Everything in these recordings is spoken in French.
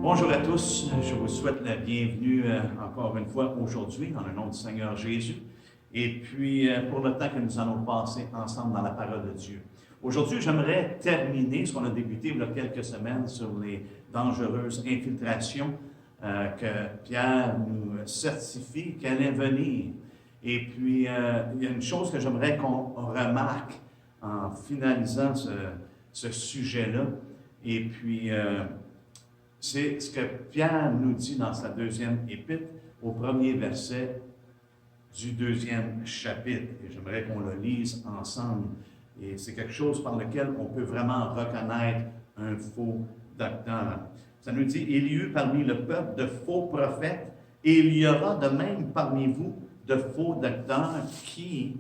Bonjour à tous, je vous souhaite la bienvenue encore une fois aujourd'hui dans le nom du Seigneur Jésus et puis pour le temps que nous allons passer ensemble dans la parole de Dieu. Aujourd'hui, j'aimerais terminer ce qu'on a débuté il y a quelques semaines sur les dangereuses infiltrations que Pierre nous certifie qu'elle est venir. Et puis, il y a une chose que j'aimerais qu'on remarque en finalisant ce sujet-là. Et puis, c'est ce que Pierre nous dit dans sa deuxième épître, au premier verset du deuxième chapitre. Et j'aimerais qu'on le lise ensemble. Et c'est quelque chose par lequel on peut vraiment reconnaître un faux docteur. Ça nous dit, il y eut parmi le peuple de faux prophètes, et il y aura de même parmi vous de faux docteurs qui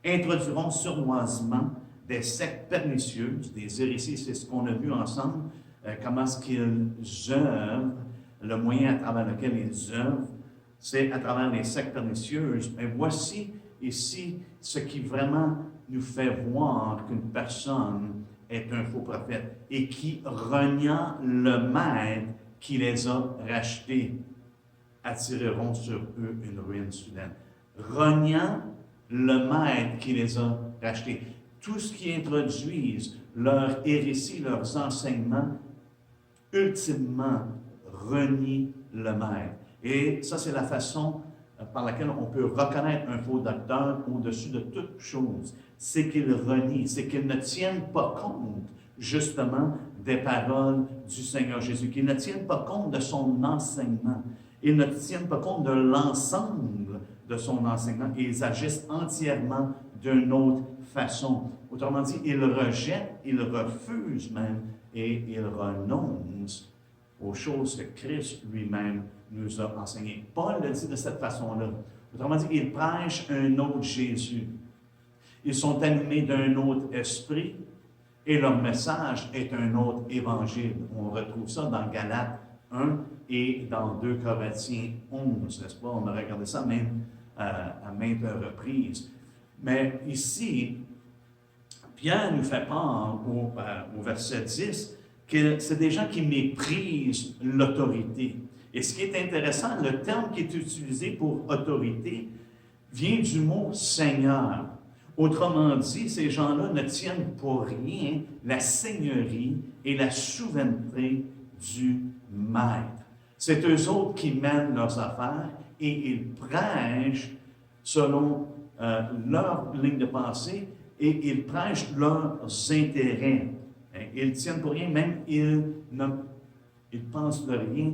introduiront sournoisement des sectes pernicieuses, des hérésies. C'est ce qu'on a vu ensemble. Comment est-ce qu'ils œuvrent, le moyen à travers lequel ils œuvrent, c'est à travers les sectes pernicieuses. Mais voici ici ce qui vraiment nous fait voir qu'une personne est un faux prophète et qui, reniant le maître qui les a rachetés, attireront sur eux une ruine soudaine. Reniant le maître qui les a rachetés. Tout ce qui introduisent leur hérésie, leurs enseignements, ultimement renie le maître. Et ça, c'est la façon par laquelle on peut reconnaître un faux docteur au-dessus de toute chose. C'est qu'il renie, c'est qu'il ne tienne pas compte, justement, des paroles du Seigneur Jésus, qu'il ne tienne pas compte de son enseignement. Ils ne tiennent pas compte de l'ensemble de son enseignement et ils agissent entièrement d'une autre façon. Autrement dit, ils rejettent, ils refusent même et ils renoncent aux choses que Christ lui-même nous a enseignées. Paul le dit de cette façon-là. Autrement dit, ils prêchent un autre Jésus. Ils sont animés d'un autre esprit et leur message est un autre évangile. On retrouve ça dans Galates 1 et dans 2 Corinthiens 11, n'est-ce pas? On a regardé ça même à maintes reprises. Mais ici, Pierre nous fait part au verset 10 que c'est des gens qui méprisent l'autorité. Et ce qui est intéressant, le terme qui est utilisé pour autorité vient du mot Seigneur. Autrement dit, ces gens-là ne tiennent pour rien la seigneurie et la souveraineté du Maître. C'est eux autres qui mènent leurs affaires et ils prêchent selon leur ligne de pensée et ils prêchent leurs intérêts. Ils tiennent pour rien, même ils pensent de rien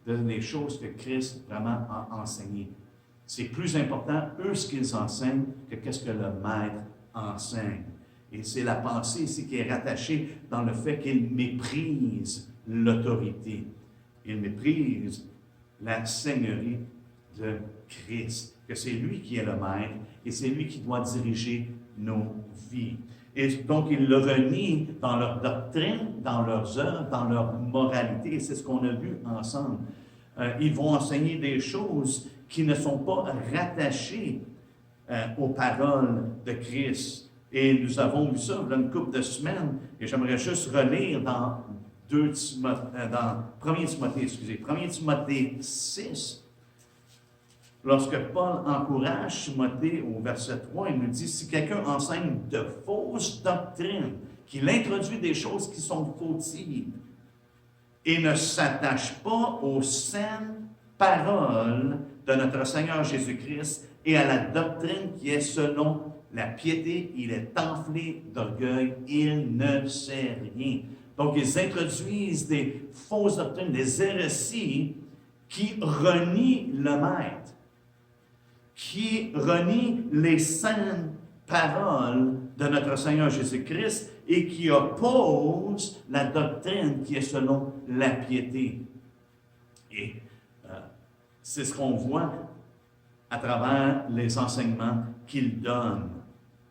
des choses que Christ vraiment a enseignées. C'est plus important, eux, ce qu'ils enseignent, que qu'est-ce que le Maître enseigne. Et c'est la pensée ici qui est rattachée dans le fait qu'ils méprisent l'autorité. Ils méprisent la seigneurie de Christ, que c'est lui qui est le Maître et c'est lui qui doit diriger nos vies. Et donc, ils le renient dans leur doctrine, dans leurs œuvres, dans leur moralité. Et c'est ce qu'on a vu ensemble. Ils vont enseigner des choses qui ne sont pas rattachées aux paroles de Christ. Et nous avons vu ça il y a une couple de semaines. Et j'aimerais juste relire dans 1 Timothée 6, lorsque Paul encourage Timothée au verset 3, il nous dit, si quelqu'un enseigne de fausses doctrines, qu'il introduit des choses qui sont fautives, et ne s'attache pas aux saines paroles de notre Seigneur Jésus-Christ et à la doctrine qui est selon la piété, il est enflé d'orgueil, il ne sait rien. Donc, ils introduisent des fausses doctrines, des hérésies qui renient le Maître, qui renient les saintes paroles de notre Seigneur Jésus-Christ et qui opposent la doctrine qui est selon la piété. Et c'est ce qu'on voit à travers les enseignements qu'ils donnent.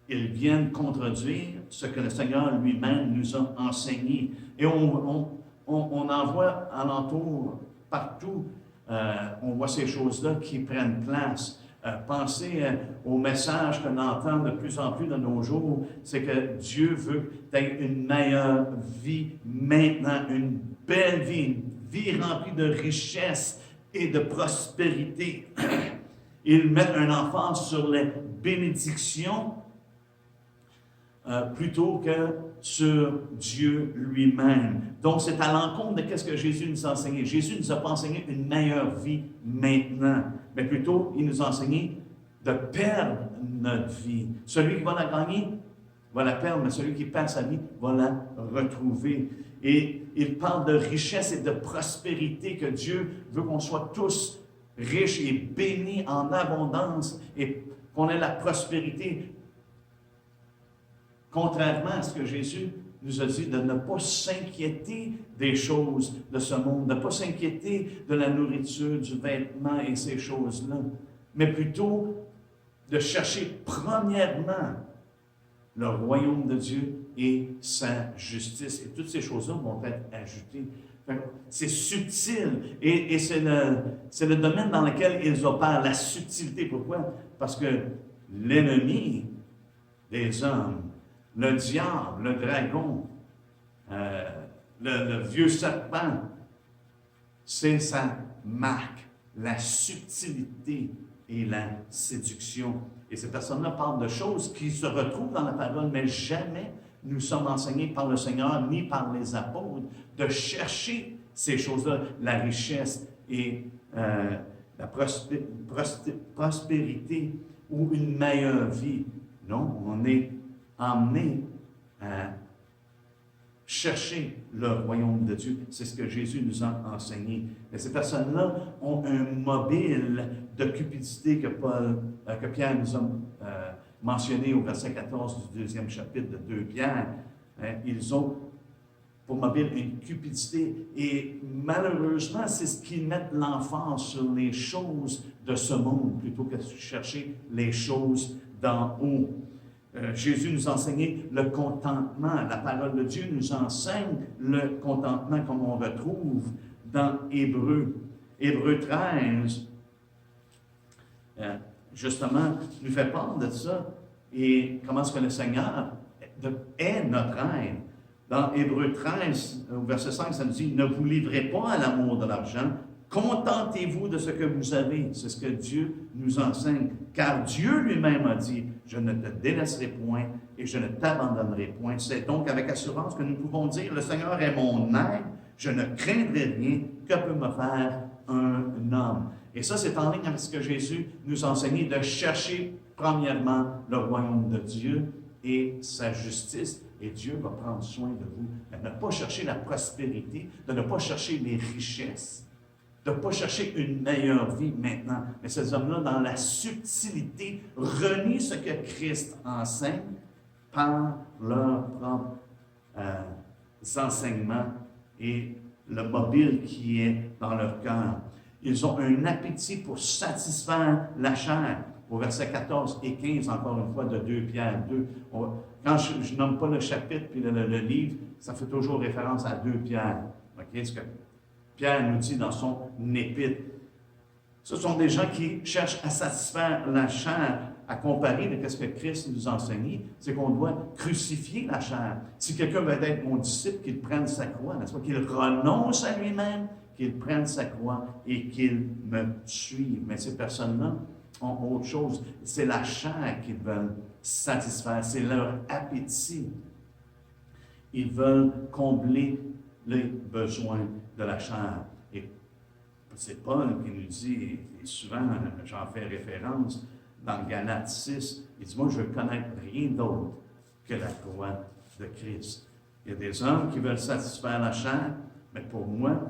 Ils viennent contredire ce que le Seigneur lui-même nous a enseigné. Et on en voit alentour, partout, on voit ces choses-là qui prennent place. Pensez au message qu'on entend de plus en plus de nos jours, c'est que Dieu veut que tu aies une meilleure vie maintenant, une belle vie, une vie remplie de richesse et de prospérité. Ils mettent un emphase sur les bénédictions plutôt que sur Dieu lui-même. Donc, c'est à l'encontre de ce que Jésus nous a enseigné. Jésus ne nous a pas enseigné une meilleure vie maintenant, mais plutôt, il nous a enseigné de perdre notre vie. Celui qui va la gagner va la perdre, mais celui qui perd sa vie va la retrouver. Et il parle de richesse et de prospérité, que Dieu veut qu'on soit tous riches et bénis en abondance et qu'on ait la prospérité. Contrairement à ce que Jésus nous a dit, de ne pas s'inquiéter des choses de ce monde, de ne pas s'inquiéter de la nourriture, du vêtement et ces choses-là, mais plutôt de chercher premièrement le royaume de Dieu et sa justice. Et toutes ces choses-là vont être ajoutées. C'est subtil et c'est le domaine dans lequel ils opèrent, la subtilité. Pourquoi? Parce que l'ennemi des hommes, le diable, le dragon, le vieux serpent, c'est sa marque, la subtilité et la séduction. Et ces personnes-là parlent de choses qui se retrouvent dans la parole, mais jamais nous sommes enseignés par le Seigneur ni par les apôtres de chercher ces choses-là, la richesse et la prospérité ou une meilleure vie. Non, on est emmené à chercher le royaume de Dieu. C'est ce que Jésus nous a enseigné. Mais ces personnes-là ont un mobile de cupidité que Pierre nous a mentionné au verset 14 du deuxième chapitre de 2 Pierre. Ils ont pour mobile une cupidité et malheureusement, c'est ce qui met l'emphase sur les choses de ce monde plutôt que de chercher les choses d'en haut. Jésus nous a enseigné le contentement. La parole de Dieu nous enseigne le contentement comme on retrouve dans Hébreux. Hébreux 13, justement, nous fait part de ça. Et comment est-ce que le Seigneur est notre aide. Dans Hébreux 13, au verset 5, ça nous dit « Ne vous livrez pas à l'amour de l'argent, contentez-vous de ce que vous avez. » C'est ce que Dieu nous enseigne. Car Dieu lui-même a dit « Je ne te délaisserai point et je ne t'abandonnerai point. » C'est donc avec assurance que nous pouvons dire « Le Seigneur est mon aide, je ne craindrai rien. Que peut me faire un homme? » Et ça, c'est en ligne avec ce que Jésus nous a enseigné de chercher premièrement le royaume de Dieu et sa justice. Et Dieu va prendre soin de vous. De ne pas chercher la prospérité, de ne pas chercher les richesses, de ne pas chercher une meilleure vie maintenant. Mais ces hommes-là, dans la subtilité, renient ce que Christ enseigne par leurs propres enseignements et le mobile qui est dans leur cœur. Ils ont un appétit pour satisfaire la chair. Au verset 14 et 15, encore une fois, de 2 Pierre 2. Quand je nomme pas le chapitre puis le livre, ça fait toujours référence à 2 Pierre. Okay? Ce que Pierre nous dit dans son épître. Ce sont des gens qui cherchent à satisfaire la chair, à comparer avec ce que Christ nous a enseigné, c'est qu'on doit crucifier la chair. Si quelqu'un veut être mon disciple, qu'il prenne sa croix, n'est-ce pas? Qu'il renonce à lui-même, qu'il prenne sa croix et qu'il me suive. Mais ces personnes-là ont autre chose. C'est la chair qu'ils veulent satisfaire, c'est leur appétit. Ils veulent combler les besoins de la chair. Et c'est Paul qui nous dit, et souvent j'en fais référence, dans Galates 6, il dit, moi je veux connaître rien d'autre que la croix de Christ. Il y a des hommes qui veulent satisfaire la chair, mais pour moi,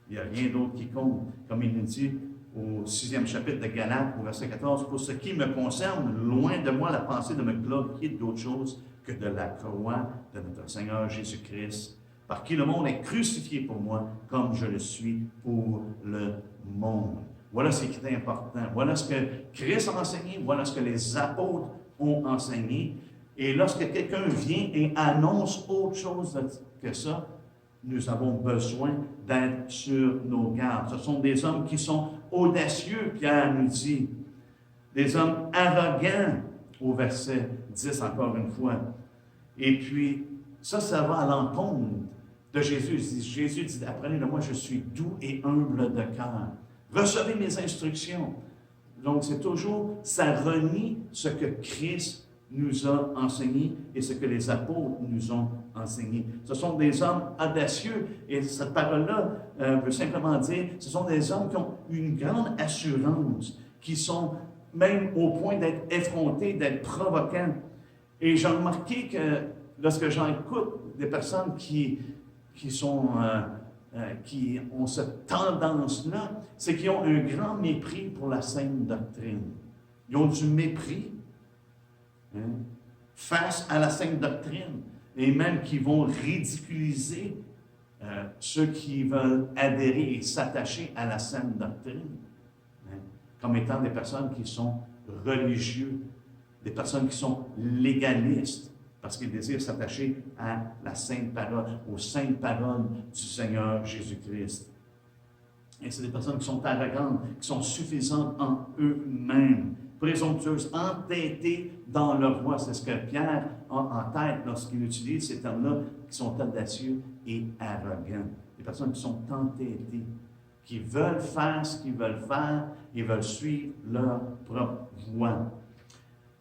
il n'y a rien d'autre qui compte. Comme il nous dit au 6e chapitre de Galates, au verset 14, « Pour ce qui me concerne, loin de moi la pensée de me glorifier d'autre chose que de la croix de notre Seigneur Jésus-Christ, par qui le monde est crucifié pour moi, comme je le suis pour le monde. » Voilà ce qui est important. Voilà ce que Christ a enseigné, voilà ce que les apôtres ont enseigné. Et lorsque quelqu'un vient et annonce autre chose que ça, nous avons besoin d'être sur nos gardes. Ce sont des hommes qui sont audacieux, Pierre nous dit. Des hommes arrogants, au verset 10 encore une fois. Et puis, ça va à l'encontre de Jésus. Jésus dit, apprenez de moi, je suis doux et humble de cœur. Recevez mes instructions. Donc, c'est toujours, ça renie ce que Christ nous a enseigné et ce que les apôtres nous ont enseigné. Ce sont des hommes audacieux et cette parole-là veut simplement dire, ce sont des hommes qui ont une grande assurance, qui sont même au point d'être effrontés, d'être provocants. Et j'ai remarqué que lorsque j'écoute des personnes qui ont cette tendance-là, c'est qu'ils ont un grand mépris pour la saine doctrine. Ils ont du mépris face à la saine doctrine, et même qui vont ridiculiser ceux qui veulent adhérer et s'attacher à la saine doctrine, comme étant des personnes qui sont religieux, des personnes qui sont légalistes, parce qu'ils désirent s'attacher à la sainte parole, aux saintes paroles du Seigneur Jésus-Christ. Et c'est des personnes qui sont arrogantes, qui sont suffisantes en eux-mêmes, présomptueuses, entêtées dans leur voix. C'est ce que Pierre a en tête lorsqu'il utilise ces termes-là, qui sont audacieux et arrogants. Des personnes qui sont entêtées, qui veulent faire ce qu'ils veulent faire, et veulent suivre leur propre voie.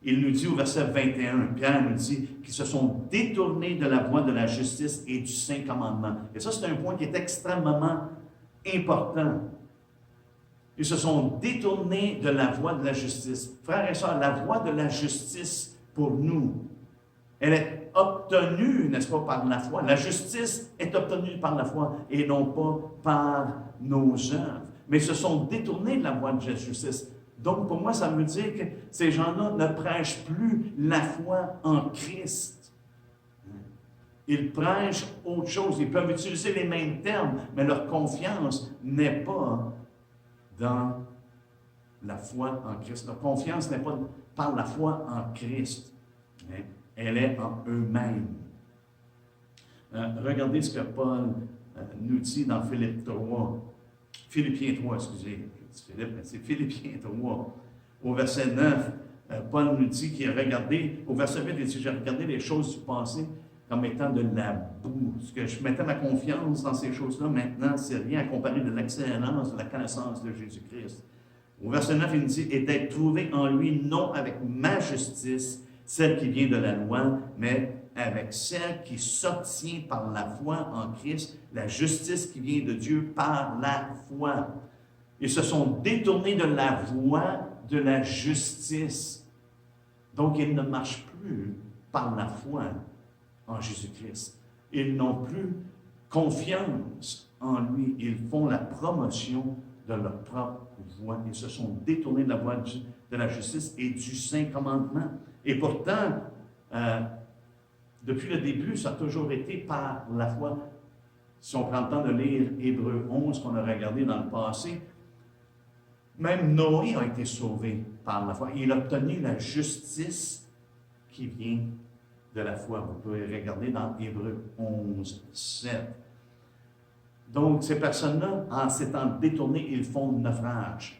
Il nous dit au verset 21, Pierre nous dit qu'ils se sont détournés de la voie de la justice et du saint commandement. Et ça, c'est un point qui est extrêmement important. Ils se sont détournés de la voie de la justice. Frères et sœurs, la voie de la justice pour nous, elle est obtenue, n'est-ce pas, par la foi. La justice est obtenue par la foi et non pas par nos œuvres. Mais ils se sont détournés de la voie de la justice. Donc, pour moi, ça veut dire que ces gens-là ne prêchent plus la foi en Christ. Ils prêchent autre chose. Ils peuvent utiliser les mêmes termes, mais leur confiance n'est pas dans la foi en Christ. Leur confiance n'est pas par la foi en Christ. Elle est en eux-mêmes. Regardez ce que Paul nous dit dans Philippiens 3, excusez. C'est Philippiens 3, au verset 9, Paul nous dit qu'il a regardé, au verset 8, il dit, j'ai regardé les choses du passé comme étant de la boue. Ce que je mettais ma confiance dans ces choses-là, maintenant, c'est rien à comparer de l'excellence de la connaissance de Jésus-Christ. Au verset 9, il nous dit, et d'être trouvé en lui, non avec ma justice, celle qui vient de la loi, mais avec celle qui s'obtient par la foi en Christ, la justice qui vient de Dieu par la foi. Ils se sont détournés de la voie de la justice. Donc, ils ne marchent plus par la foi en Jésus-Christ. Ils n'ont plus confiance en lui. Ils font la promotion de leur propre voie. Ils se sont détournés de la voie de la justice et du saint commandement. Et pourtant, depuis le début, ça a toujours été par la foi. Si on prend le temps de lire Hébreux 11, qu'on a regardé dans le passé, même Noé a été sauvé par la foi. Il a obtenu la justice qui vient de la foi. Vous pouvez regarder dans Hébreux 11, 7. Donc, ces personnes-là, en s'étant détournées, ils font naufrage.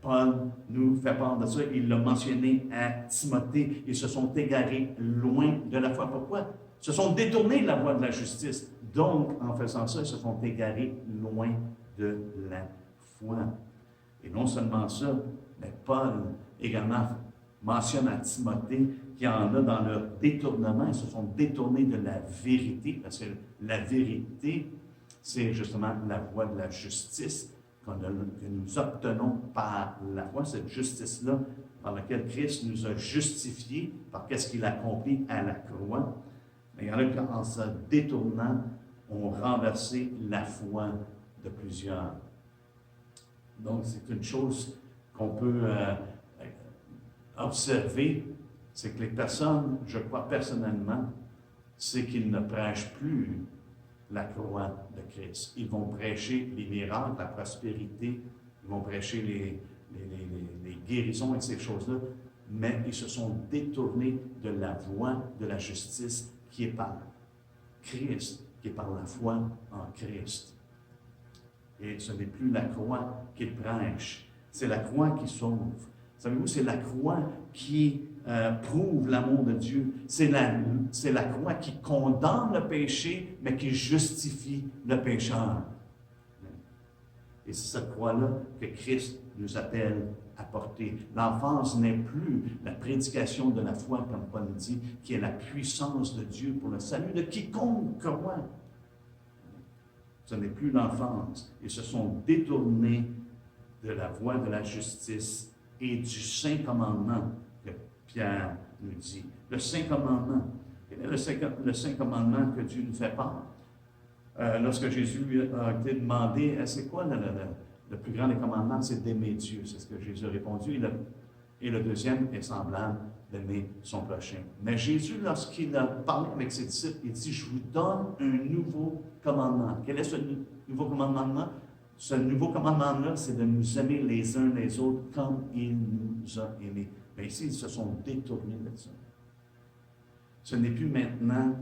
Paul nous fait part de ça. Il l'a mentionné à Timothée. Ils se sont égarés loin de la foi. Pourquoi? Ils se sont détournés de la voie de la justice. Donc, en faisant ça, ils se sont égarés loin de la foi. Et non seulement ça, mais Paul également mentionne à Timothée qu'il y en a dans leur détournement, ils se sont détournés de la vérité, parce que la vérité, c'est justement la voie de la justice que nous obtenons par la foi, cette justice-là par laquelle Christ nous a justifiés par qu'est-ce qu'il a accompli à la croix. Mais il y en a qui, en se détournant, ont renversé la foi de plusieurs. Donc, c'est une chose qu'on peut observer, c'est que les personnes, je crois personnellement, c'est qu'ils ne prêchent plus la croix de Christ. Ils vont prêcher les miracles, la prospérité, ils vont prêcher les guérisons et ces choses-là, mais ils se sont détournés de la voie de la justice qui est par Christ, qui est par la foi en Christ. Et ce n'est plus la croix qu'ils prêchent, c'est la croix qui sauve. Savez-vous, c'est la croix qui prouve l'amour de Dieu. C'est la croix qui condamne le péché, mais qui justifie le pécheur. Et c'est cette croix-là que Christ nous appelle à porter. L'enfance n'est plus la prédication de la foi, comme Paul dit, qui est la puissance de Dieu pour le salut de quiconque croit. Ce n'est plus l'enfance. Ils se sont détournés de la voie de la justice et du Saint Commandement que Pierre nous dit. Le Saint Commandement. Quel est le Saint Commandement que Dieu nous fait part? Lorsque Jésus a été demandé, c'est quoi le plus grand des commandements? C'est d'aimer Dieu. C'est ce que Jésus a répondu. Et le deuxième est semblable, d'aimer son prochain. Mais Jésus, lorsqu'il a parlé avec ses disciples, il dit, je vous donne un nouveau commandement. Quel est ce nouveau commandement? Ce nouveau commandement-là, c'est de nous aimer les uns les autres comme il nous a aimés. Mais ici, ils se sont détournés de ça. Ce n'est plus maintenant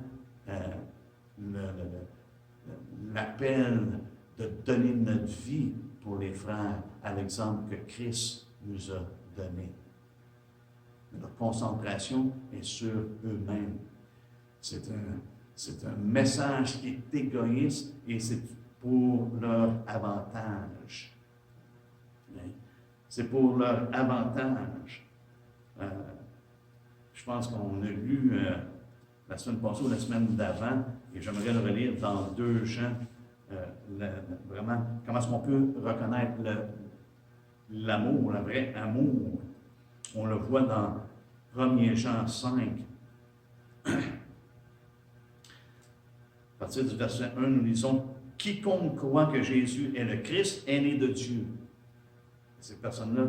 l'appel de donner notre vie pour les frères à l'exemple que Christ nous a donné. Leur concentration est sur eux-mêmes. C'est un message qui est égoïste et c'est pour leur avantage. C'est pour leur avantage. Je pense qu'on a lu la semaine passée ou la semaine d'avant, et j'aimerais le relire dans 2 Jean, vraiment, comment est-ce qu'on peut reconnaître l'amour, le vrai amour. On le voit dans 1 Jean 5. À partir du verset 1, nous lisons « Quiconque croit que Jésus est le Christ est né de Dieu. » Ces personnes-là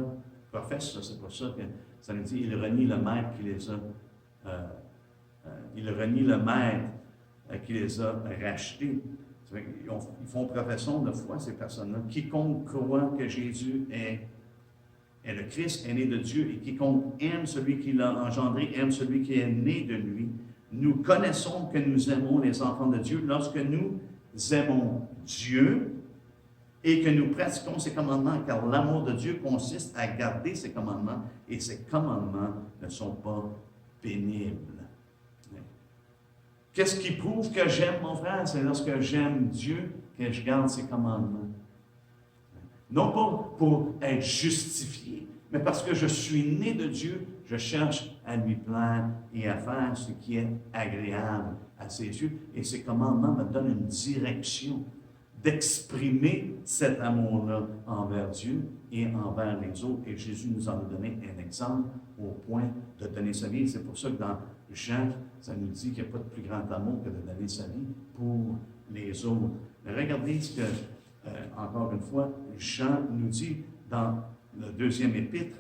professent ça, c'est pour ça que ça nous dit « Il renie le Maître qui les a il renie le Maître qui les a rachetés. » Ils font profession de foi, ces personnes-là. Quiconque croit que Jésus est le Christ, est né de Dieu, et quiconque aime celui qui l'a engendré, aime celui qui est né de lui. Nous connaissons que nous aimons les enfants de Dieu lorsque nous aimons Dieu et que nous pratiquons ses commandements, car l'amour de Dieu consiste à garder ses commandements, et ses commandements ne sont pas pénibles. Qu'est-ce qui prouve que j'aime mon frère? C'est lorsque j'aime Dieu que je garde ses commandements. Non pas pour être justifié, mais parce que je suis né de Dieu, je cherche à lui plaire et à faire ce qui est agréable à ses yeux. Et ces commandements me donnent une direction d'exprimer cet amour-là envers Dieu et envers les autres. Et Jésus nous en a donné un exemple au point de donner sa vie. C'est pour ça que dans Jean, ça nous dit qu'il n'y a pas de plus grand amour que de donner sa vie pour les autres. Mais regardez ce que, encore une fois, Jean nous dit dans le 2e épître,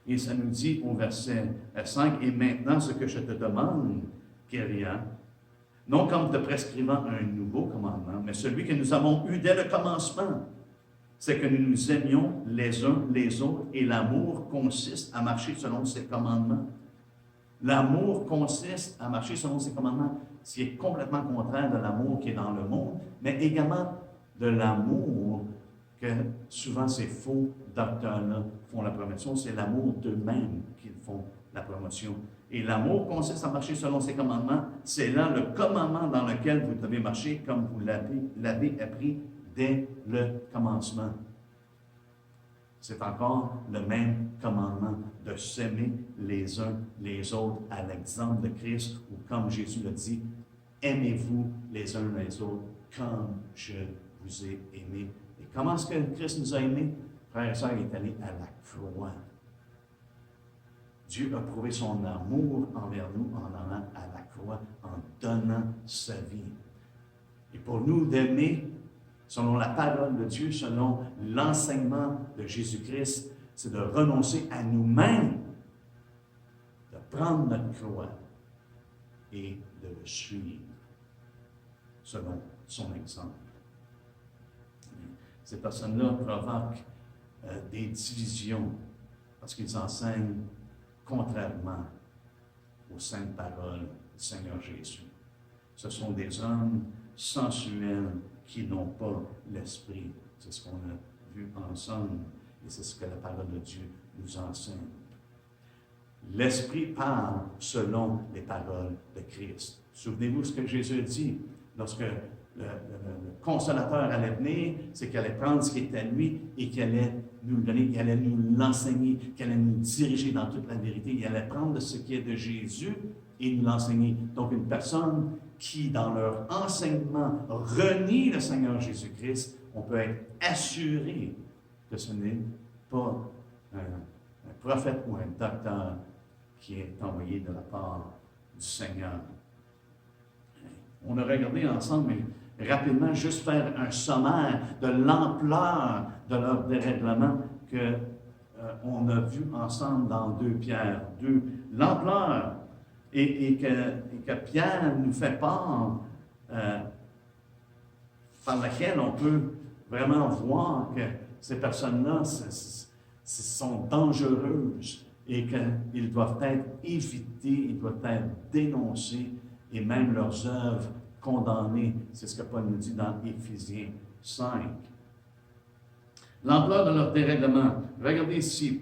et ça nous dit au verset 5, « Et maintenant, ce que je te demande, Kéria, non comme te prescrivant un nouveau commandement, mais celui que nous avons eu dès le commencement, c'est que nous nous aimions les uns les autres, et l'amour consiste à marcher selon ses commandements. » L'amour consiste à marcher selon ses commandements, ce qui est complètement contraire de l'amour qui est dans le monde, mais également de l'amour que souvent ces faux docteurs-là font la promotion. C'est l'amour d'eux-mêmes qu'ils font la promotion. Et l'amour consiste à marcher selon ses commandements. C'est là le commandement dans lequel vous devez marcher comme vous l'avez appris dès le commencement. C'est encore le même commandement de s'aimer les uns les autres à l'exemple de Christ, ou comme Jésus l'a dit, aimez-vous les uns les autres comme je vous ai aimé. Et comment est-ce que Christ nous a aimés? Frère et sœurs, il est allé à la croix. Dieu a prouvé son amour envers nous en allant à la croix, en donnant sa vie. Et pour nous d'aimer, selon la parole de Dieu, selon l'enseignement de Jésus-Christ, c'est de renoncer à nous-mêmes, de prendre notre croix et de le suivre selon son exemple. Ces personnes-là provoquent des divisions parce qu'ils enseignent contrairement aux saintes paroles du Seigneur Jésus. Ce sont des hommes sensuels qui n'ont pas l'esprit. C'est ce qu'on a vu ensemble et c'est ce que la parole de Dieu nous enseigne. L'Esprit parle selon les paroles de Christ. Souvenez-vous ce que Jésus a dit lorsque le Consolateur allait venir, c'est qu'il allait prendre ce qui était à lui et qu'il allait nous le donner, qu'il allait nous l'enseigner, qu'il allait nous diriger dans toute la vérité. Il allait prendre ce qui est de Jésus et nous l'enseigner. Donc, une personne qui, dans leur enseignement, renie le Seigneur Jésus-Christ, on peut être assuré que ce n'est pas un prophète ou un docteur qui est envoyé de la part du Seigneur. On a regardé ensemble, mais rapidement, juste faire un sommaire de l'ampleur de leur dérèglement qu'on a vu ensemble dans 2 Pierre 2. L'ampleur et que Pierre nous fait part, par laquelle on peut vraiment voir que ces personnes-là sont dangereuses et qu'ils doivent être évités, ils doivent être dénoncés et même leurs œuvres condamnées. C'est ce que Paul nous dit dans Éphésiens 5. L'ampleur de leur dérèglement. Regardez ici,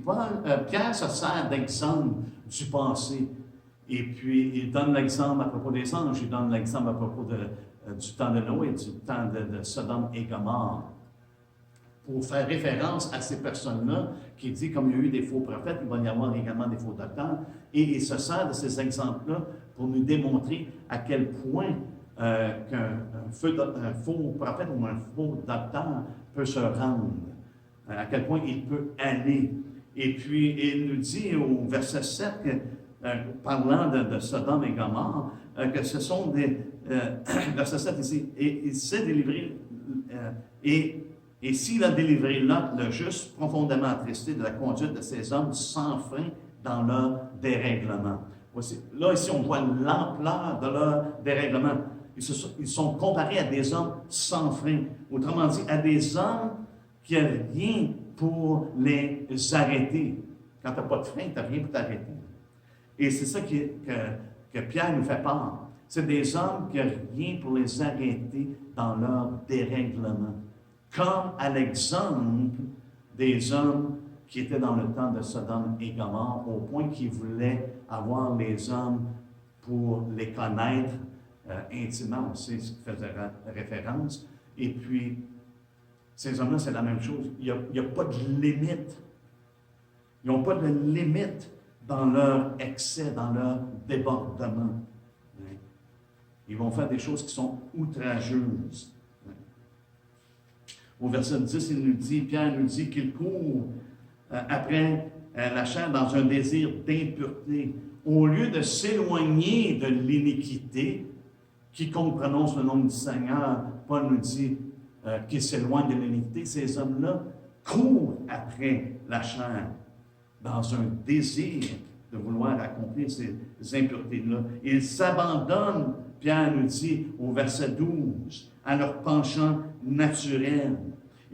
Pierre se sert d'exemple du passé. Et puis, il donne l'exemple à propos des anges, il donne l'exemple à propos du temps de Noé, du temps de Sodome et Gomorrhe, pour faire référence à ces personnes-là, qui dit, comme il y a eu des faux prophètes, il va y avoir également des faux docteurs, et il se sert de ces exemples-là pour nous démontrer à quel point qu'un faux prophète ou un faux docteur peut se rendre, à quel point il peut aller. Et puis, il nous dit au verset 7, parlant de Sodome et Gomorrhe, que ce sont des... verset 7 ici, et il s'est délivré... Et s'il a délivré Lot, le juste, profondément attristé de la conduite de ces hommes sans frein dans leur dérèglement. Voici, là, ici, on voit l'ampleur de leur dérèglement. Ils sont comparés à des hommes sans frein. Autrement dit, à des hommes qui n'ont rien pour les arrêter. Quand tu n'as pas de frein, tu n'as rien pour t'arrêter. Et c'est ça que Pierre nous fait part. C'est des hommes qui n'ont rien pour les arrêter dans leur dérèglement. Comme à l'exemple des hommes qui étaient dans le temps de Sodome et Gomorrhe, au point qu'ils voulaient avoir les hommes pour les connaître intimement, on sait ce qui faisait référence. Et puis, ces hommes-là, c'est la même chose. Il n'y a pas de limite. Ils n'ont pas de limite dans leur excès, dans leur débordement. Ils vont faire des choses qui sont outrageuses. Au verset 10, Pierre nous dit qu'il court après la chair dans un désir d'impureté. Au lieu de s'éloigner de l'iniquité, quiconque prononce le nom du Seigneur, Paul nous dit qu'il s'éloigne de l'iniquité. Ces hommes-là courent après la chair dans un désir de vouloir accomplir ces impuretés-là. Ils s'abandonnent, Pierre nous dit au verset 12, à leur penchant naturel.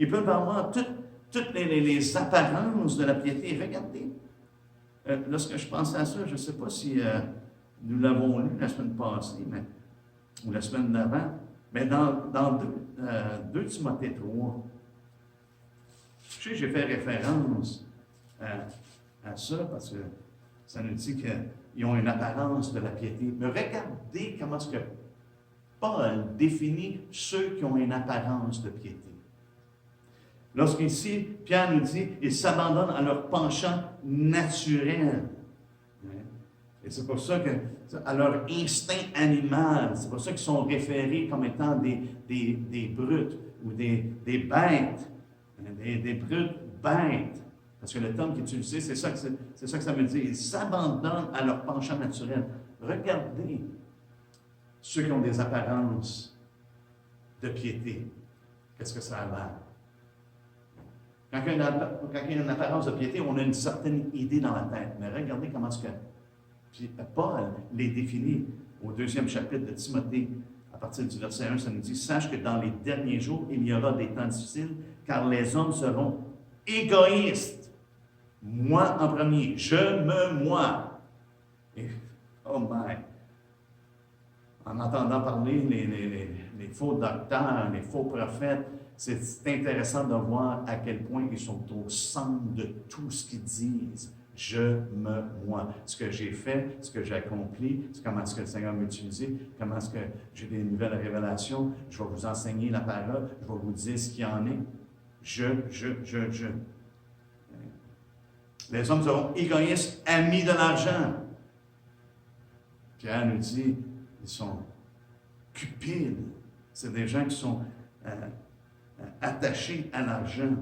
Ils peuvent avoir toutes les apparences de la piété. Regardez, lorsque je pensais à ça, je ne sais pas si nous l'avons lu la semaine passée, ou la semaine d'avant, mais dans 2 Timothée 3, je sais, j'ai fait référence à ça parce que ça nous dit qu'ils ont une apparence de la piété. Mais regardez comment est-ce que Paul définit ceux qui ont une apparence de piété. Lorsqu'ici, Pierre nous dit, ils s'abandonnent à leur penchant naturel. Et c'est pour ça que, à leur instinct animal, c'est pour ça qu'ils sont référés comme étant des brutes ou des bêtes, des brutes bêtes. Parce que le terme qui est utilisé, c'est ça que ça veut dire. Ils s'abandonnent à leur penchant naturel. Regardez ceux qui ont des apparences de piété. Qu'est-ce que ça a l'air? Quand il y a une apparence de piété, on a une certaine idée dans la tête. Mais regardez comment est-ce que Paul les définit au 2e chapitre de Timothée. À partir du verset 1, ça nous dit « Sache que dans les derniers jours, il y aura des temps difficiles, car les hommes seront égoïstes. Moi en premier, moi. » Et, oh my! En entendant parler les faux docteurs, les faux prophètes, c'est intéressant de voir à quel point ils sont au centre de tout ce qu'ils disent. moi. Ce que j'ai fait, ce que j'ai accompli, c'est comment est-ce que le Seigneur m'a utilisé, comment est-ce que j'ai des nouvelles révélations, je vais vous enseigner la parole, je vais vous dire ce qu'il y en est. Je. Les hommes seront égoïstes, amis de l'argent. Pierre nous dit, ils sont cupides. C'est des gens qui sont attachés à l'argent.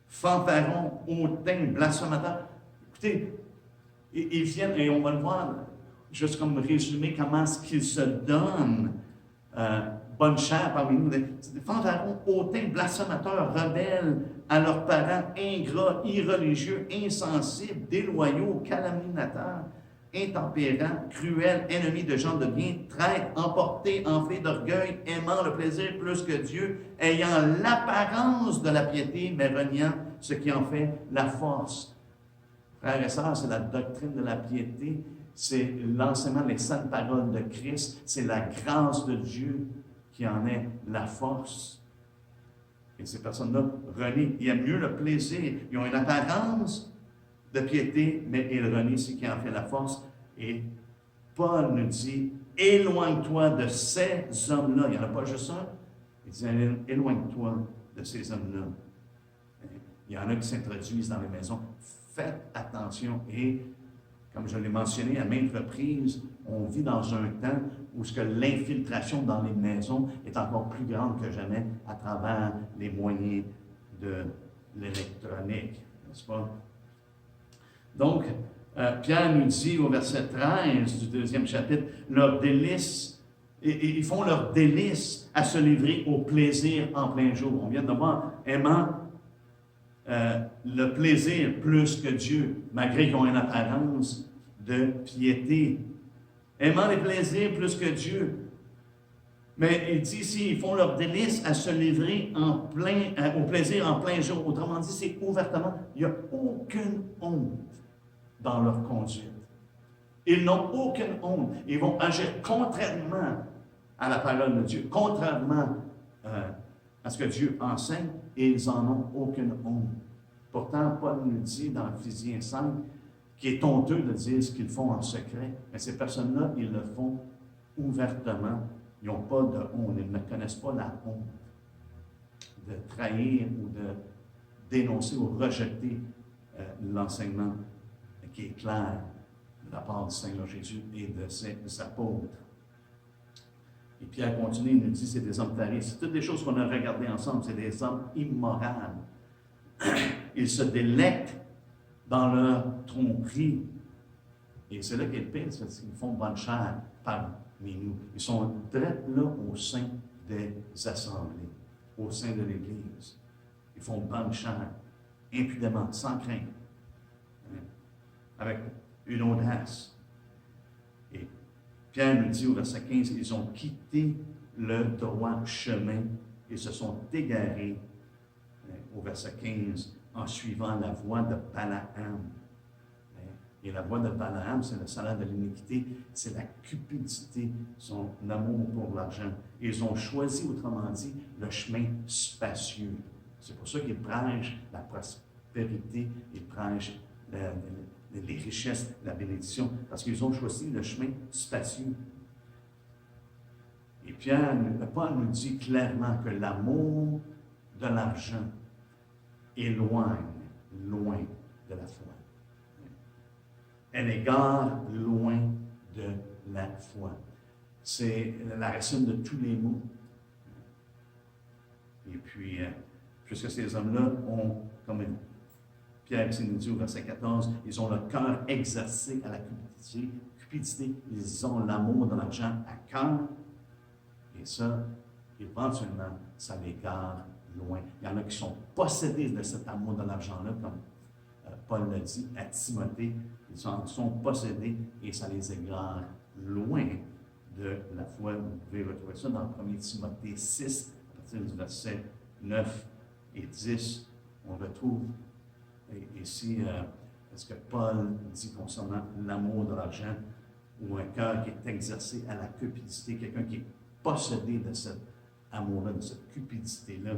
Fanfarons, hautains, blasphémateurs. Écoutez, ils viennent, et on va le voir, juste comme résumé, comment est-ce qu'ils se donnent bonne chère parmi nous. Des fanfarons, hautains, blasphémateurs, rebelles à leurs parents, ingrats, irreligieux, insensibles, déloyaux, calomniateurs, intempérants, cruels, ennemis de gens de bien, traîtres, emportés, enflés d'orgueil, aimant le plaisir plus que Dieu, ayant l'apparence de la piété, mais reniant ce qui en fait la force. Frères et sœurs, c'est la doctrine de la piété, c'est l'enseignement des saintes paroles de Christ, c'est la grâce de Dieu qui en est la force. Et ces personnes-là renient, ils aiment mieux le plaisir, ils ont une apparence de piété, mais ils renient ce qui en fait la force. Et Paul nous dit, éloigne-toi de ces hommes-là. Il n'y en a pas juste un. Il dit, éloigne-toi de ces hommes-là. Il y en a qui s'introduisent dans les maisons. Faites attention. Et, comme je l'ai mentionné à maintes reprises, on vit dans un temps où ce que l'infiltration dans les maisons est encore plus grande que jamais à travers les moyens de l'électronique, n'est-ce pas? Donc, Pierre nous dit au verset 13 du 2e chapitre, leur délice, ils font leur délice à se livrer au plaisir en plein jour. On vient de voir, aimant le plaisir plus que Dieu, malgré qu'ils ont une apparence de piété. Aimant les plaisirs plus que Dieu. Mais il dit ici, ils font leur délice à se livrer au plaisir en plein jour. Autrement dit, c'est ouvertement. Il n'y a aucune honte dans leur conduite. Ils n'ont aucune honte. Ils vont agir contrairement à la parole de Dieu, contrairement à ce que Dieu enseigne, et ils n'en ont aucune honte. Pourtant, Paul nous dit dans Éphésiens 5 qu'il est honteux de dire ce qu'ils font en secret, mais ces personnes-là, ils le font ouvertement. Ils n'ont pas de honte, ils ne connaissent pas la honte de trahir ou de dénoncer ou rejeter l'enseignement qui est clair de la part du Seigneur Jésus et de ses apôtres. Et Pierre continue, il nous dit, c'est des hommes tarés. C'est toutes des choses qu'on a regardées ensemble, c'est des hommes immoraux. Ils se délectent dans leur tromperie. Et c'est là qu'est le pire, c'est qu'ils font bonne chère parmi nous. Ils sont direct là au sein des assemblées, au sein de l'Église. Ils font bonne chère, impudemment, sans crainte, avec une audace. Et Pierre nous dit au verset 15, ils ont quitté le droit chemin et se sont égarés, au verset 15, en suivant la voie de Balaam. Et la voie de Balaam, c'est le salaire de l'iniquité, c'est la cupidité, son amour pour l'argent. Ils ont choisi, autrement dit, le chemin spacieux. C'est pour ça qu'ils prêchent la prospérité, ils prêchent les richesses, la bénédiction, parce qu'ils ont choisi le chemin spacieux. Et Paul nous dit clairement que l'amour de l'argent éloigne loin de la foi. Elle égare loin de la foi. C'est la racine de tous les maux. Et puis, puisque ces hommes-là ont, comme Pierre ici nous dit au verset 14, ils ont le cœur exercé à la cupidité. Ils ont l'amour de l'argent à cœur. Et ça, éventuellement, ça les gare loin. Il y en a qui sont possédés de cet amour de l'argent-là, comme Paul l'a dit à Timothée. Ils en sont possédés et ça les égare loin de la foi. Vous pouvez retrouver ça dans 1 Timothée 6, à partir du verset 9 et 10. On retrouve ici ce que Paul dit concernant l'amour de l'argent, ou un cœur qui est exercé à la cupidité, quelqu'un qui est possédé de cet amour-là, de cette cupidité-là.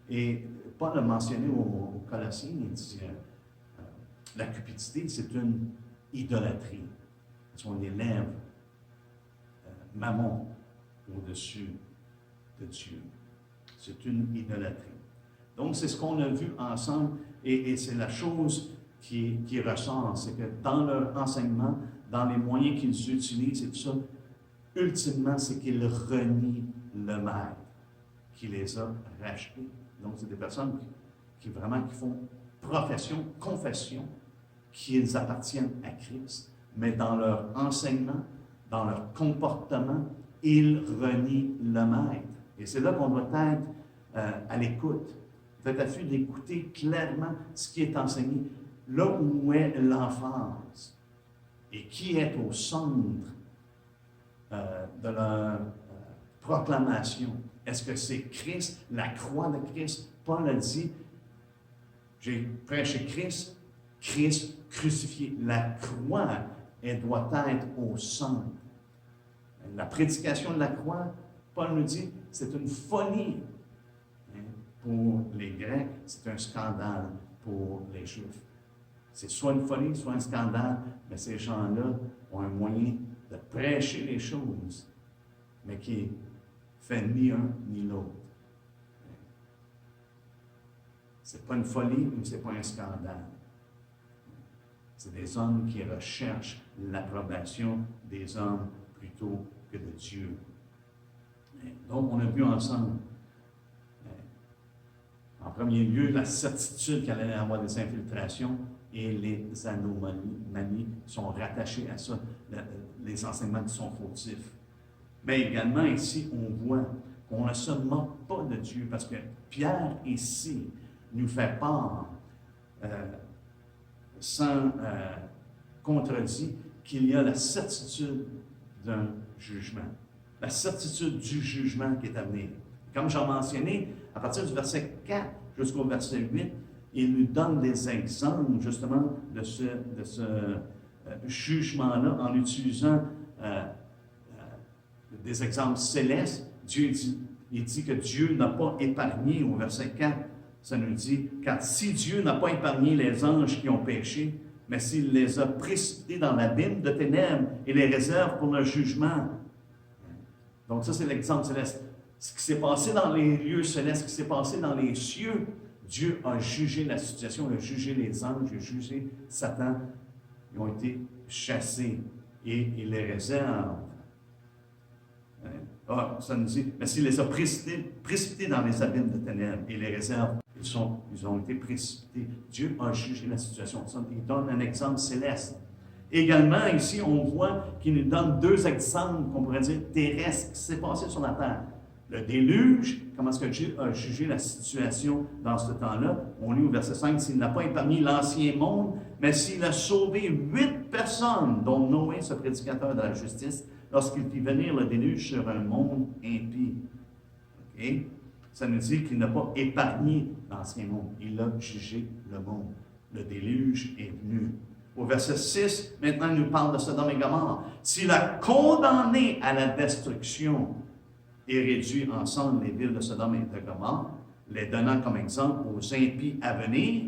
Et Paul a mentionné aux Colossiens, il dit, La cupidité, c'est une idolâtrie. Parce qu'on élève Mammon au-dessus de Dieu. C'est une idolâtrie. Donc, c'est ce qu'on a vu ensemble et c'est la chose qui ressort, c'est que dans leur enseignement, dans les moyens qu'ils utilisent et tout ça, ultimement, c'est qu'ils renient le Maître qui les a rachetés. Donc, c'est des personnes qui vraiment qui font profession, confession, qu'ils appartiennent à Christ, mais dans leur enseignement, dans leur comportement, ils renient le Maître. Et c'est là qu'on doit être à l'écoute. Faites afin d'écouter clairement ce qui est enseigné, là où est l'emphase et qui est au centre de leur proclamation. Est-ce que c'est Christ, la croix de Christ? Paul a dit, j'ai prêché Christ, Christ crucifié. La croix, elle doit être au centre. La prédication de la croix, Paul nous dit, c'est une folie. Pour les Grecs, c'est un scandale pour les Juifs. C'est soit une folie, soit un scandale, mais ces gens-là ont un moyen de prêcher les choses, mais qui fait ni un ni l'autre. C'est pas une folie, mais c'est pas un scandale. C'est des hommes qui recherchent l'approbation des hommes plutôt que de Dieu. Donc, on a vu ensemble, en premier lieu, la certitude qu'elle allait avoir des infiltrations et les anomalies sont rattachées à ça, les enseignements qui sont fautifs. Mais également, ici, on voit qu'on ne se moque pas de Dieu, parce que Pierre, ici, nous fait part, sans contredit, qu'il y a la certitude d'un jugement. La certitude du jugement qui est à venir. Comme j'ai mentionné, à partir du verset 4 jusqu'au verset 8, il nous donne des exemples justement de ce jugement-là en utilisant des exemples célestes. Il dit que Dieu n'a pas épargné, au verset 4, ça nous dit, car si Dieu n'a pas épargné les anges qui ont péché, mais s'il les a précipités dans l'abîme de ténèbres et les réserve pour le jugement. Donc ça, c'est l'exemple céleste. Ce qui s'est passé dans les lieux célestes, ce qui s'est passé dans les cieux, Dieu a jugé la situation, il a jugé les anges, il a jugé Satan. Ils ont été chassés et il les réserve. Ça nous dit, mais s'il les a précipités dans les abîmes de ténèbres et les réserve, ils ont été précipités. Dieu a jugé la situation. Il donne un exemple céleste. Également, ici, on voit qu'il nous donne deux exemples, qu'on pourrait dire terrestres, qui s'est passé sur la terre. Le déluge, comment est-ce que Dieu a jugé la situation dans ce temps-là? On lit au verset 5, s'il n'a pas épargné l'ancien monde, mais s'il a sauvé 8 personnes, dont Noé, ce prédicateur de la justice, lorsqu'il fit venir le déluge sur un monde impie. Okay? Ça nous dit qu'il n'a pas épargné l'ancien monde. Il a jugé le monde. Le déluge est venu. Au verset 6, maintenant, il nous parle de Sodome et Gomorrhe. S'il a condamné à la destruction et réduit ensemble les villes de Sodome et de Gomorrhe, les donnant comme exemple aux impies à venir,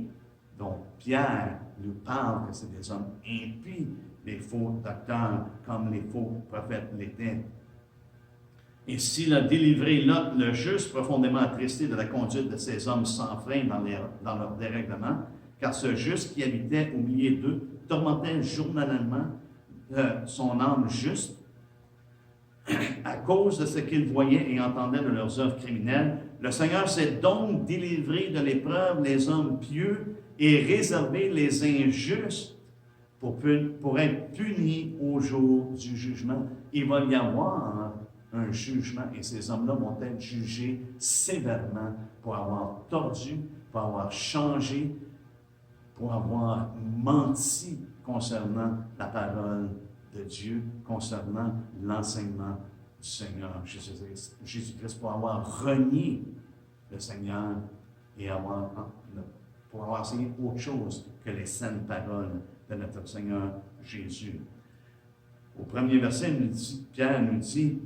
dont Pierre nous parle que c'est des hommes impies, les faux docteurs, comme les faux prophètes l'étaient. Et s'il a délivré Lot, le juste, profondément attristé de la conduite de ces hommes sans frein dans leur dérèglement, car ce juste qui habitait au milieu d'eux tourmentait journellement son âme juste, à cause de ce qu'ils voyaient et entendaient de leurs œuvres criminelles. Le Seigneur s'est donc délivré de l'épreuve les hommes pieux et réservé les injustes pour être punis au jour du jugement. Il va y avoir un jugement et ces hommes-là vont être jugés sévèrement pour avoir tordu, pour avoir changé, pour avoir menti concernant la parole de Dieu, concernant l'enseignement du Seigneur Jésus-Christ, pour avoir renié le Seigneur et pour avoir enseigné autre chose que les saines paroles de notre Seigneur Jésus. Au premier verset, Pierre nous dit,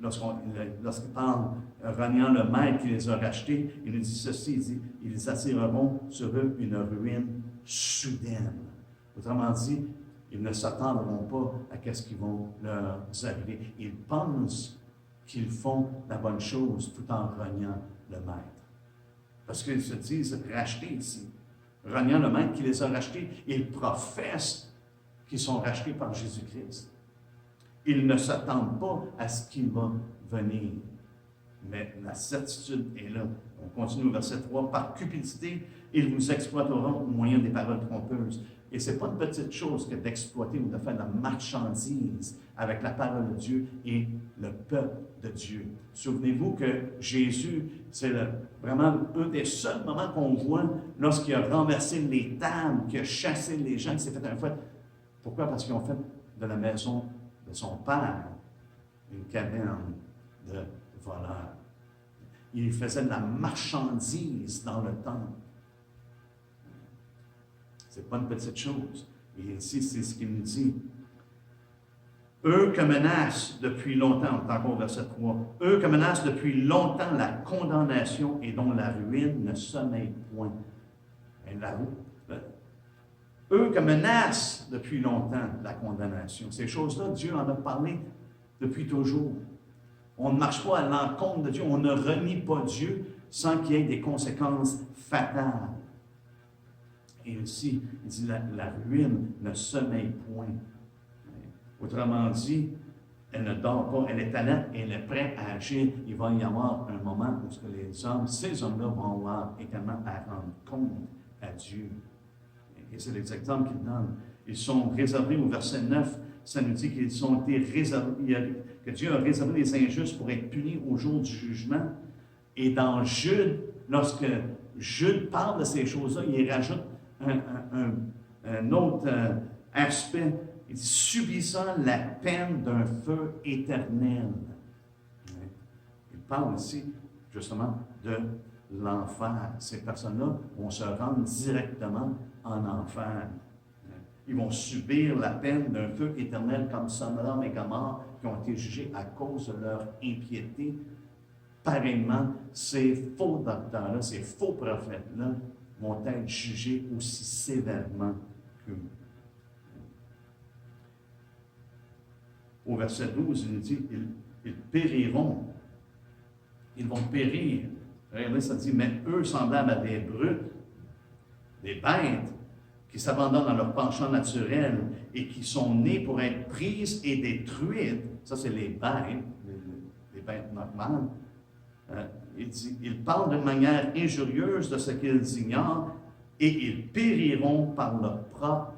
lorsqu'il parle, reniant le maître qui les a rachetés, il nous dit ceci, il dit, ils attireront sur eux une ruine soudaine. Autrement dit, ils ne s'attendront pas à ce qui vont leur arriver. Ils pensent qu'ils font la bonne chose tout en reniant le maître. Parce qu'ils se disent rachetés ici. Reniant le maître qui les a rachetés, ils professent qu'ils sont rachetés par Jésus-Christ. Ils ne s'attendent pas à ce qui va venir. Mais la certitude est là. On continue au verset 3. Par cupidité, ils vous exploiteront au moyen des paroles trompeuses. Et ce n'est pas une petite chose que d'exploiter ou de faire de la marchandise avec la parole de Dieu et le peuple de Dieu. Souvenez-vous que Jésus, c'est vraiment un des seuls moments qu'on voit lorsqu'il a renversé les tables, qu'il a chassé les gens, qu'il s'est fait un fouet. Pourquoi? Parce qu'ils ont fait de la maison de son père une caverne de voleurs. Il faisait de la marchandise dans le temple. Ce n'est pas une petite chose. Et ici, c'est ce qu'il nous dit. Eux que menacent depuis longtemps, encore au verset 3, eux que menacent depuis longtemps la condamnation et dont la ruine ne sommeille point. Et là, eux que menacent depuis longtemps la condamnation. Ces choses-là, Dieu en a parlé depuis toujours. On ne marche pas à l'encontre de Dieu, on ne renie pas Dieu sans qu'il y ait des conséquences fatales. Et aussi, il dit la ruine ne sommeille point. Autrement dit, elle ne dort pas, elle est alerte, elle est prête à agir. Il va y avoir un moment où les hommes, ces hommes-là vont avoir également à rendre compte à Dieu. Et c'est l'exemple qu'il donne. Ils sont réservés au verset 9, ça nous dit qu'ils ont été réservés, que Dieu a réservé les injustes pour être punis au jour du jugement. Et dans Jude, lorsque Jude parle de ces choses-là, il rajoute un autre aspect. Il dit, subissant la peine d'un feu éternel. Il parle ici, justement, de l'enfer. Ces personnes-là vont se rendre directement en enfer. Ils vont subir la peine d'un feu éternel comme Sodome et Gomorrhe qui ont été jugés à cause de leur impiété. Pareillement, ces faux docteurs-là, ces faux prophètes-là vont être jugés aussi sévèrement qu'eux. Au verset 12, il nous dit, ils périront. Ils vont périr. Regardez, ça dit, mais eux semblables à des brutes, des bêtes, qui s'abandonnent à leur penchant naturel et qui sont nées pour être prises et détruites. Ça, c'est les bêtes normales. Il parle d'une manière injurieuse de ce qu'ils ignorent et ils périront par leur propre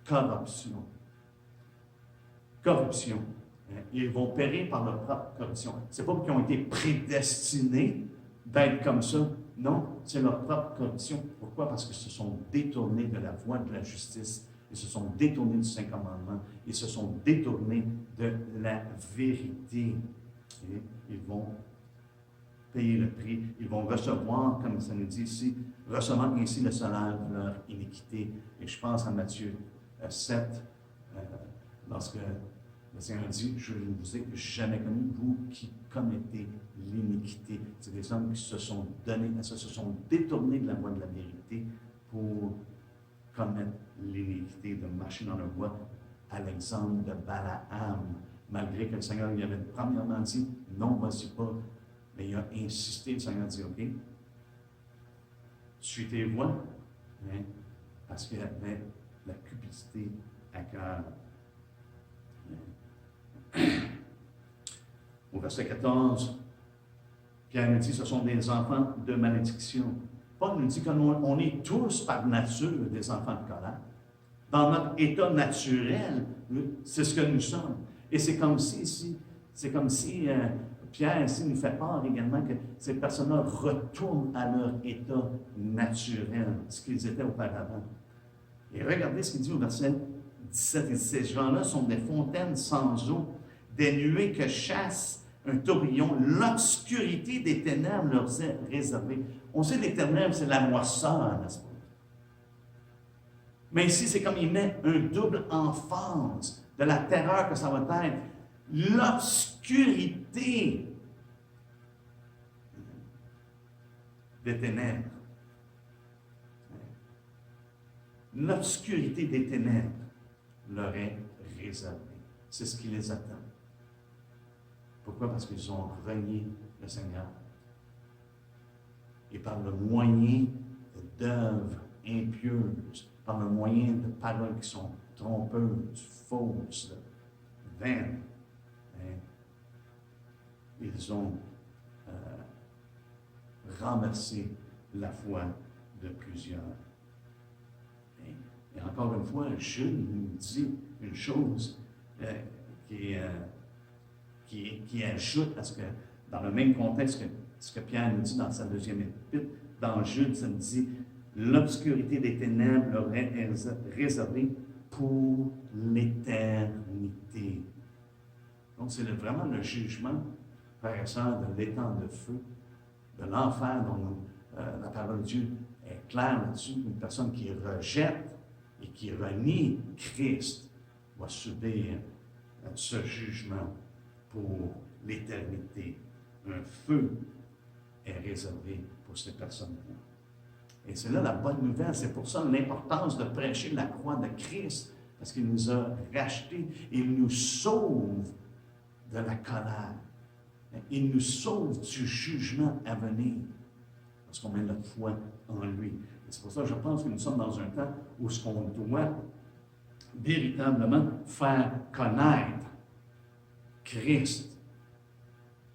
corruption. Corruption. Ils vont périr par leur propre corruption. Ce n'est pas qu'ils ont été prédestinés d'être comme ça. Non, c'est leur propre corruption. Pourquoi? Parce qu'ils se sont détournés de la voie de la justice. Ils se sont détournés du Saint Commandement. Ils se sont détournés de la vérité. Et ils vont payer le prix. Ils vont recevoir, comme ça nous dit ici, recevant ainsi le salaire de leur iniquité. Et je pense à Matthieu 7, lorsque le Seigneur dit, je ne vous ai jamais connu, vous qui commettez l'iniquité. C'est des hommes qui se sont donnés, se sont détournés de la voie de la vérité pour commettre l'iniquité, de marcher dans la voie à l'exemple de Balaam, malgré que le Seigneur lui avait premièrement dit, non, vas-y pas. Mais il a insisté, le Seigneur a dit, OK, suis tes voies, hein, parce qu'il avait la cupidité à cœur. Au verset 14, Pierre nous dit, ce sont des enfants de malédiction. Paul nous dit qu'on est tous par nature des enfants de colère. Dans notre état naturel, c'est ce que nous sommes. Et c'est comme si Pierre ici nous fait part également que ces personnes-là retournent à leur état naturel, ce qu'ils étaient auparavant. Et regardez ce qu'il dit au verset 17. Il dit, ces gens-là sont des fontaines sans eau, des nuées que chasse un tourbillon. L'obscurité des ténèbres leur est réservée. On sait que les ténèbres, c'est la noirceur, n'est-ce pas? Mais ici, c'est comme il met un double emphase de la terreur que ça va être. L'obscurité l'éternité des ténèbres. L'obscurité des ténèbres leur est réservée. C'est ce qui les attend. Pourquoi? Parce qu'ils ont renié le Seigneur. Et par le moyen d'œuvres impieuses, par le moyen de paroles qui sont trompeuses, fausses, vaines, ils ont renversé la foi de plusieurs. Et encore une fois, Jude nous dit une chose qui ajoute à ce que, dans le même contexte que ce que Pierre nous dit dans sa deuxième épître, dans Jude, ça nous dit l'obscurité des ténèbres leur est réservée pour l'éternité. Donc, c'est vraiment le jugement, frères et sœurs, de l'étang de feu, de l'enfer dont la parole de Dieu est claire là-dessus. Une personne qui rejette et qui renie Christ va subir ce jugement pour l'éternité. Un feu est réservé pour ces personnes-là. Et c'est là la bonne nouvelle. C'est pour ça l'importance de prêcher la croix de Christ, parce qu'il nous a rachetés. Il nous sauve de la colère. Il nous sauve du jugement à venir, parce qu'on met notre foi en lui. Et c'est pour ça que je pense que nous sommes dans un temps où ce qu'on doit véritablement faire connaître Christ,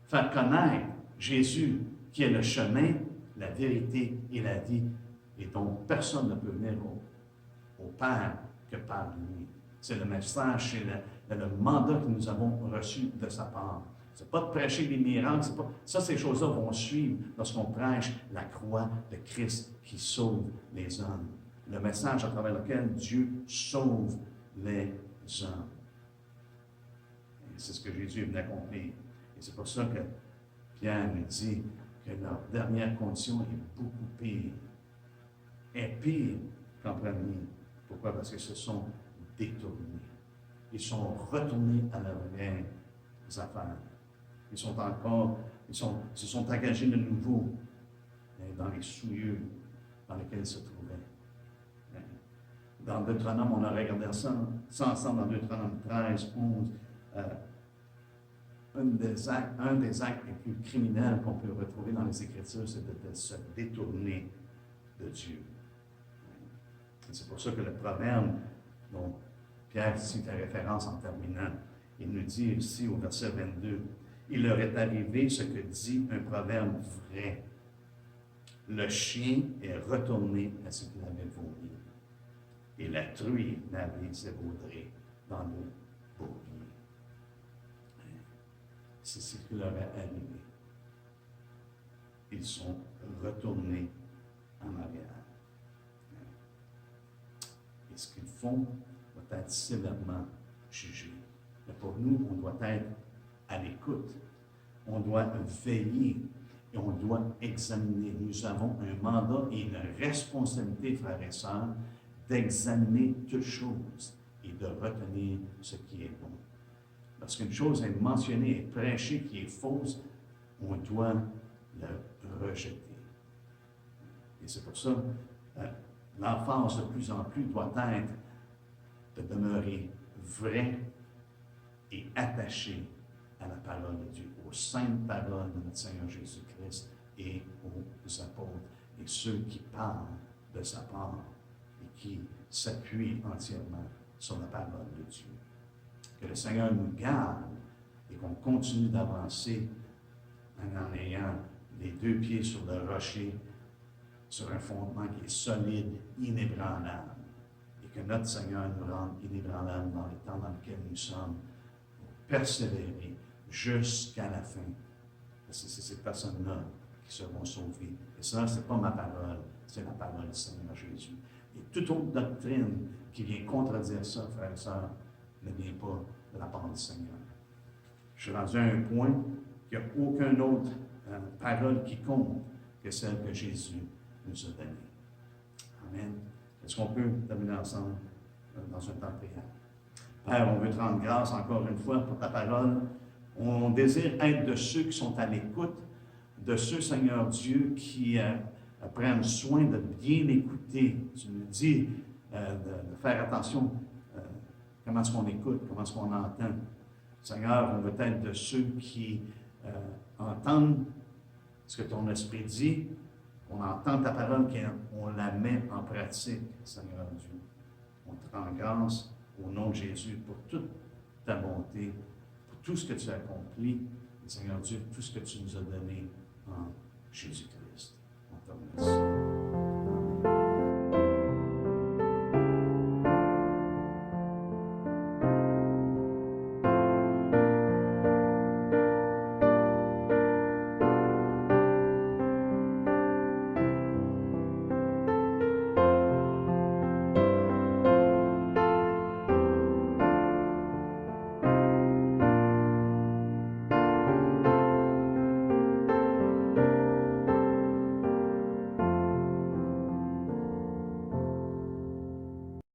faire connaître Jésus, qui est le chemin, la vérité et la vie, et dont personne ne peut venir au Père que par lui. C'est le message, c'est le mandat que nous avons reçu de sa part. Ce n'est pas de prêcher des miracles, ça, ces choses-là vont suivre lorsqu'on prêche la croix de Christ qui sauve les hommes. Le message à travers lequel Dieu sauve les hommes. Et c'est ce que Jésus est venu accomplir. Et c'est pour ça que Pierre nous dit que leur dernière condition est beaucoup pire. Est pire qu'en premier. Pourquoi? Parce qu'ils se sont détournés. Ils sont retournés à leurs vraies affaires. Ils se sont engagés de nouveau dans les souillures dans lesquels ils se trouvaient. Dans Deutéronome, on a regardé ça ensemble dans Deutéronome 13, 11. Un des actes les plus criminels qu'on peut retrouver dans les Écritures, c'est de se détourner de Dieu. Et c'est pour ça que le proverbe dont Pierre ici fait référence en terminant, il nous dit ici au verset 22, « Il leur est arrivé ce que dit un proverbe vrai. Le chien est retourné à ce qu'il avait vomi, et la truie n'avait s'évaudré dans le bourbier. » C'est ce qui leur est arrivé. Ils sont retournés en arrière. Et ce qu'ils font doit être sévèrement jugé. Mais pour nous, on doit être à l'écoute. On doit veiller et on doit examiner. Nous avons un mandat et une responsabilité, frères et sœurs, d'examiner toutes choses et de retenir ce qui est bon. Lorsqu'une chose est mentionnée et prêchée qui est fausse, on doit le rejeter. Et c'est pour ça l'emphase de plus en plus doit être de demeurer vrai et attaché à la parole de Dieu, aux saintes paroles de notre Seigneur Jésus-Christ et aux apôtres et ceux qui parlent de sa part et qui s'appuient entièrement sur la parole de Dieu. Que le Seigneur nous garde et qu'on continue d'avancer en ayant les deux pieds sur le rocher, sur un fondement qui est solide, inébranlable, et que notre Seigneur nous rende inébranlables dans les temps dans lesquels nous sommes, pour persévérer jusqu'à la fin. Parce que c'est ces personnes-là qui seront sauvées. Et ça, ce n'est pas ma parole, c'est la parole du Seigneur Jésus. Et toute autre doctrine qui vient contredire ça, frères et sœurs, ne vient pas de la part du Seigneur. Je suis rendu à un point qu'il n'y a aucune autre parole qui compte que celle que Jésus nous a donnée. Amen. Est-ce qu'on peut terminer ensemble dans un temps de prière? Père, on veut te rendre grâce encore une fois pour ta parole. On désire être de ceux qui sont à l'écoute, de ceux, Seigneur Dieu, qui prennent soin de bien écouter. Tu nous dis de faire attention comment est-ce qu'on écoute, comment est-ce qu'on entend. Seigneur, on veut être de ceux qui entendent ce que ton esprit dit, on entend ta parole, qu'on la met en pratique, Seigneur Dieu. On te rend grâce au nom de Jésus pour toute ta bonté, pour tout ce que tu as accompli, et Seigneur Dieu, tout ce que tu nous as donné en Jésus-Christ.